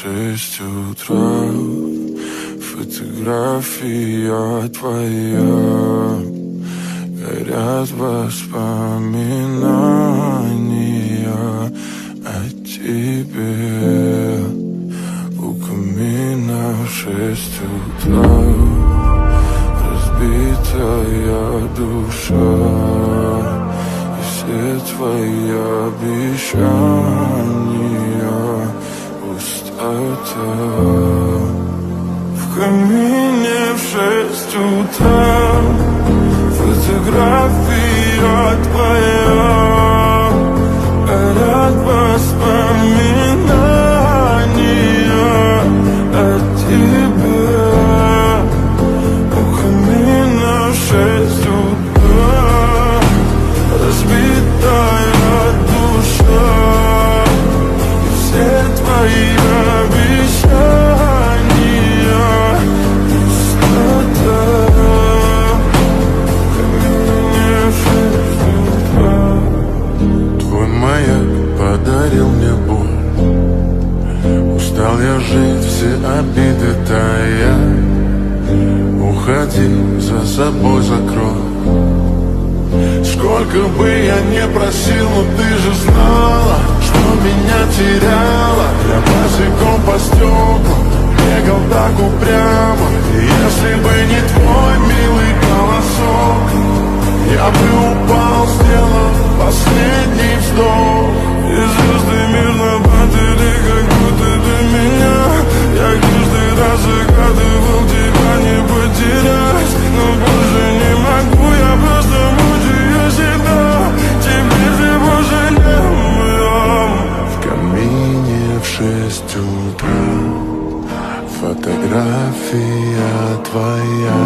6 утра, фотография твоя, горят воспоминания о тебе. У камина в 6 утра, разбитая душа, и все твои обещания пустота. В камине в 6 утра, фотография твоя, горят воспоминания о тебе. У камина в 6 утра, разбитая душа, и все твои обещания пустота. В камине в 6 утра. Твой маяк подарил мне боль, устал я жить, все обиды тая. Уходи, за собой закрой. Сколько бы я не просил, но ты же знала, что меня теряла. Я босиком по стеклам бегал так упрямо, и если бы не твой милый голосок, я бы упал, сделав последний вздох. И звезды мирно падали, как будто до меня. Я каждый раз загадывал тебя не потерять, но больше не могу, я просто мучаю себя. Теперь ты больше не моем. В камине в 6 утра, фотография твоя,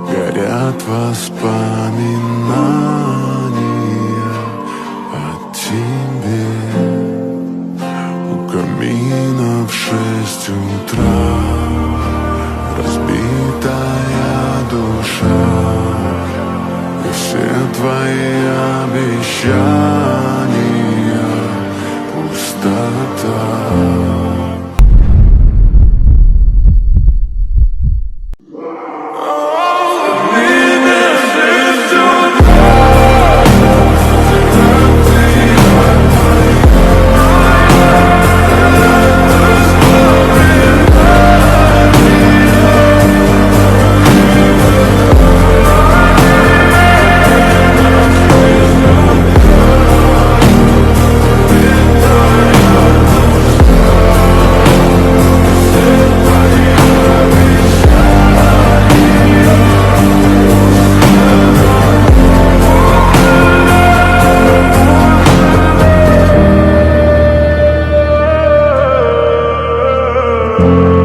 горят воспоминания о тебе. У камина в 6 утра, разбитая душа, и все твои обещания пустота. We'll be right back.